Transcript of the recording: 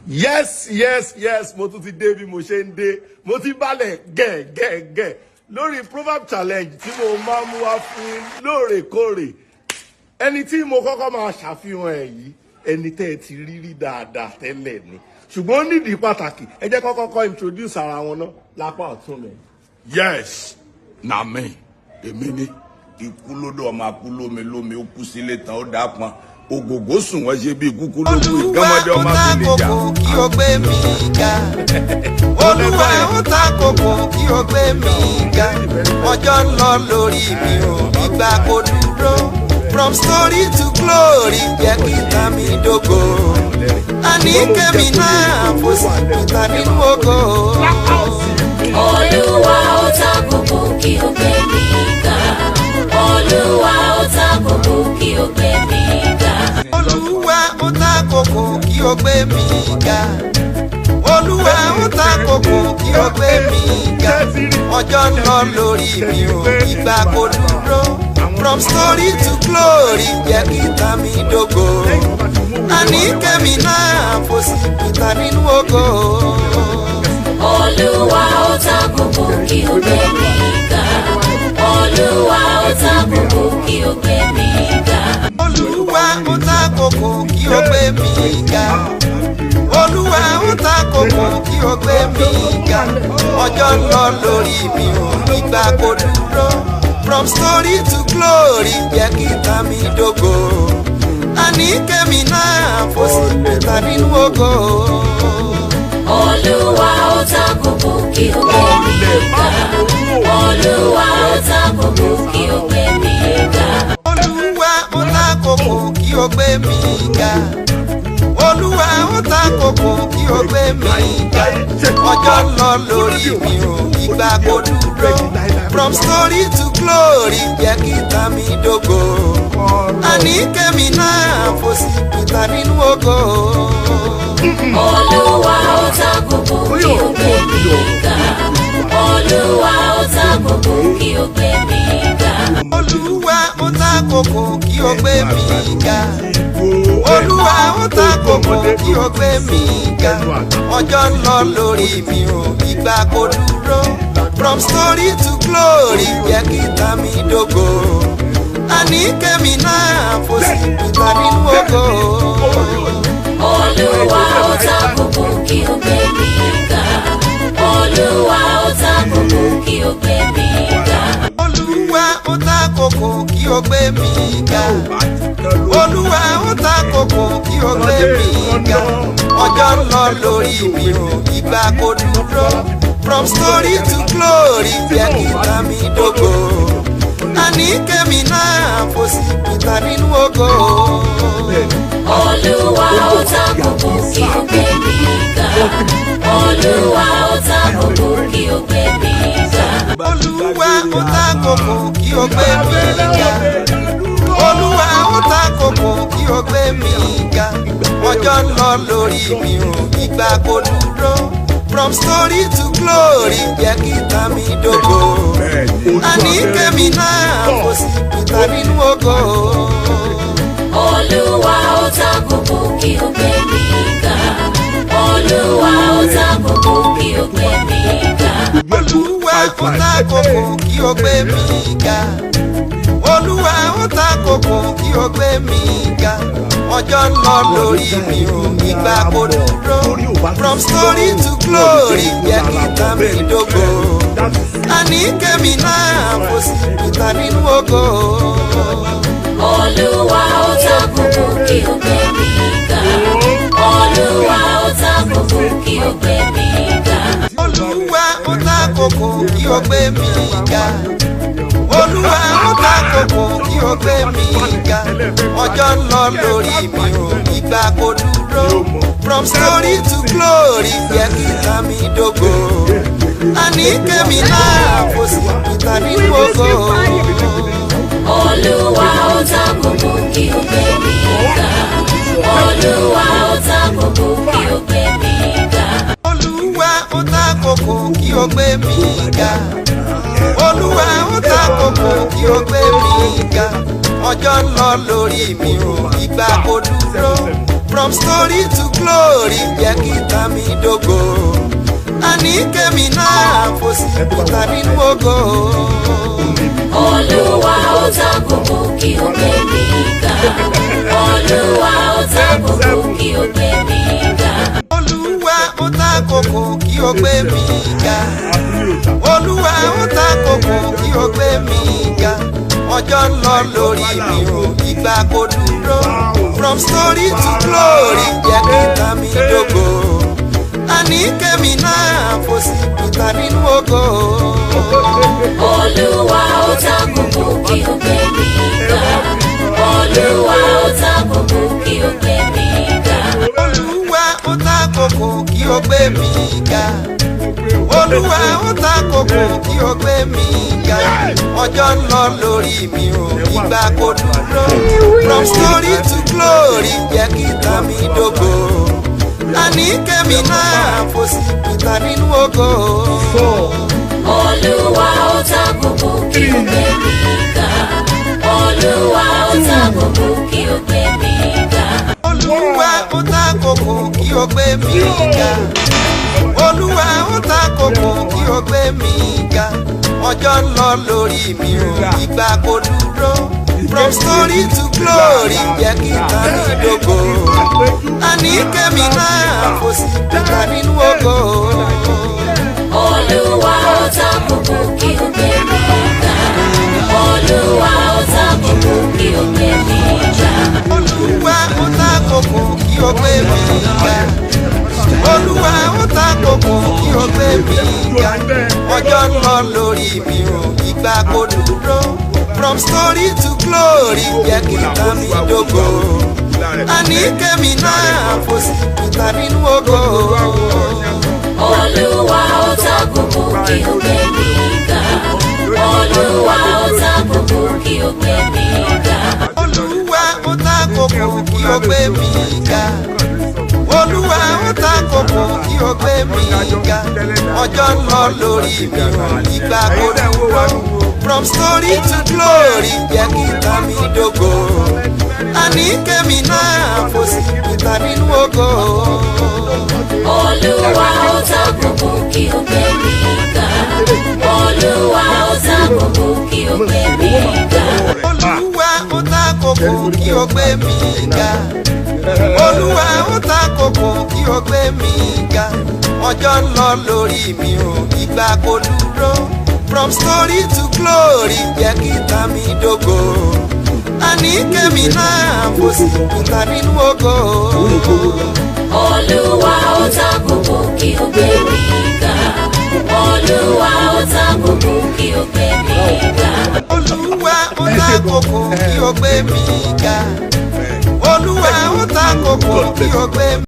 yes mo tún ti dé bí mo ṣe ń dé mo ti balẹ̀ gẹ̀gẹ̀gẹ̀ lórí proverb challenge tí mo máa mú wá fún lóòrèkóòrè ẹni tí mo kọ́kọ́ máa ṣàfihàn ẹ̀ yìí ẹni tẹ́ ẹ ti rí dáadáa tẹ́lẹ̀ ni ṣùgbọ́n nídìí pàtàkì ẹ jẹ́ kọ́kọ́ introduce ara wọn náà lápá ọ̀tún mi. yes na me èmi ni ikú lódò ọmọ akú lómi ó kú sílé tán ó dá pọn ògògó sùn wọ́n ṣe bí kúkú lókù ìgbọ́mọdé ọmọ àbílẹ̀jà. olúwa ó ta kókó kí o gbé mi ga olúwa ó ta kókó kí o gbé mi ga ọjọ́ ń lọ lórí mi ò ìgbà kò dúró from story to glory jẹ́ kí ta mi dógò àní kẹ́mi náà fò sí ìta nínú ògo. olúwa ó ta kókó kí o gbé mi ga olúwa ó ta kókó kí o gbé mi ga. olúwa ó ta kókó kí o gbé mi ga olúwa ó ta kókó kí o gbé mi ga ọjọ́ ń lọ lórí mi ò ìgbà kò dúró from story to glory jẹ́ kí ta mi dógò àní kẹ́mi náà fò sí ìta nínú ògo. olúwa ó ta kókó kí o gbé mi ga olúwa ó ta kókó kí o gbé mi ga. olúwa ó ta kókó kí o gbé mi ga olúwa ó ta kókó kí o gbé mi ga ọjọ́ ń lọ lórí mi ò ìgbà kò dúró from story to glory jẹ́ kí ta mi dógò àní kẹ́mi náà fò sí ìta nínú ògo. olúwa ó ta kókó kí o gbé mi ga olúwa ó ta kókó kí o gbé mi ga. olúwa ó ta kókó kí o gbé mi ga olúwa ó ta kókó kí o gbé mi ga ọjọ́ ń lọ lórí mi ò ìgbà kò dúró from story to glory jẹ́ kí ta mi dógò àní kẹ́mi náà fò sí ìta nínú ògo. olúwa ó ta kókó kí o gbé mi ga olúwa ó ta kókó kí o gbé mi ga. olúwa ó ta kókó kí o gbé mi ga olúwa ó ta kókó kí o gbé mi ga ọjọ́ ń lọ lórí mi ò ìgbà kò dúró from story to glory jẹ́ kí ta mi dógò àní kẹ́mi náà fò sí ìta nínú ògo. olúwa ó ta kókó kí o gbé mi ga olúwa ó ta kókó kí o gbé mi ga. olúwa ó ta kókó kí o gbé mi ga olúwa ó ta kókó kí o gbé mi ga ọjọ́ ń lọ lórí mi ò ìgbà kò dúró from story to glory jẹ́ kí ta mi dógò àní kẹ́mi náà fò sí ìta nínú ògo. olúwa ó ta kókó kí o gbé mi ga olúwa ó ta kókó kí o gbé mi ga. olúwa ó ta kókó kí o gbé mi ga olúwa ó ta kókó kí o gbé mi ga ọjọ́ ń lọ lórí mi ò ìgbà kò dúró from story to glory jẹ́ kí ta mi dógò àní kẹ́mi náà fò sí ìta nínú ògo. olúwa ó ta kókó kí o gbé mi ga olúwa ó ta kókó kí o gbé mi ga. olúwa ó ta kókó kí o gbé mi ga olúwa ó ta kókó kí o gbé mi ga ọjọ́ ń lọ lórí mi ò ìgbà kò dúró from story to glory jẹ́ kí ta mi dógò àní kẹ́mi náà fò sí ìta nínú ògo. olúwa ó ta kókó kí o gbé mi ga olúwa ó ta kókó kí o gbé mi ga. olúwa ó ta kókó kí o gbé mi ga olúwa ó ta kókó kí o gbé mi ga ọjọ́ ń lọ lórí mi ò ìgbà kò dúró from story to glory jẹ́ kí ta mi dógò àní kẹ́mi náà fò sí ìta nínú ògo. olúwa ó ta kókó kí o gbé mi ga olúwa ó ta kókó kí o gbé mi ga. olúwa ó ta kókó kí o gbé mi ga olúwa ó ta kókó kí o gbé mi ga ọjọ́ ń lọ lórí mi ò ìgbà kò dúró from story to glory jẹ́ kí ta mi dógò. Àní kẹ́mi náà kò sí kúta nínú ògo. Olúwa ó ta kókó kí ó gbé mi ga. Olúwa ó ta kókó kí ó gbé mi ga. Olúwa ó ta kókó kí ó gbé mi ga. Olúwa ó ta kókó kí ó gbé mi ga. Ọjọ́ ń lọ lórí mi ò ìgbà kò dúró. From story to glory jẹ́ kí ta mi dógò. Àní kẹ́mi náà kò sí kúta nínú ògo. Olúwa ó ta kókó kí ó gbé mi ga. Olúwa ó ta kókó kí ó gbé mi ga. Olúwa ó ta kókó kí ó gbé mi ga. Olúwa ó ta kókó kí ó gbé mi ga. Ọjọ́ ń lọ lórí mi ò ìgbà kò dúró. From story to glory jẹ́ kí ta mi dógò. Àní kẹ́mi náà kò sí kúta nínú ògo. Olúwa ó ta kókó kí ó gbé mi ga. Olúwa ó ta kókó kí ó gbé mi ga. Olúwa ó ta kókó kí ó gbé mi ga. Olúwa ó ta kókó kí ó gbé mi ga. Ọjọ́ ń lọ lórí mi ò ìgbà kò dúró. From story to glory jẹ́ kí ta mi dógò. Àní kẹ́mi náà kò sí kúta nínú ògo. Olúwa ó ta kókó kí ó gbé mi ga. Olúwa ó ta kókó kí ó gbé mi ga. Olúwa ó ta kókó kí ó gbé mi ga. Olúwa ó ta kókó kí ó gbé mi ga. Ọjọ́ ń lọ lórí mi ò ìgbà kò dúró. From story to glory jẹ́ kí ta mi dógò. Àní kẹ́mi náà kò sí kúta nínú ògo. Olúwa ó ta kókó kí ó gbé mi ga. Olúwa ó ta kókó kí ó gbé mi ga. Olúwa ó ta kókó kí ó gbé mi ga. Olúwa ó ta kókó kí ó gbé mi ga. Ọjọ́ ń lọ lórí mi ò ìgbà kò dúró. From story to glory jẹ́ kí ta mi dógò. Àní kẹ́mi náà kò sí kúta nínú ògo. Olúwa ó ta kókó kí ó gbé mi ga. Olúwa ó ta kókó kí ó gbé mi ga. Olúwa ó ta kókó kí ó gbé mi ga. Olúwa ó ta kókó kí ó gbé mi ga. Ọjọ́ ń lọ lórí mi ò ìgbà kò dúró. From story to glory jẹ́ kí ta mi dógò. Àní kẹ́mi náà kò sí kúta nínú ògo. Olúwa ó ta kókó kí ó gbé mi ga. Olúwa ó ta kókó kí ó gbé mi ga. Olúwa ó ta kókó kí ó gbé mi ga. Olúwa ó ta kókó kí ó gbé mi ga.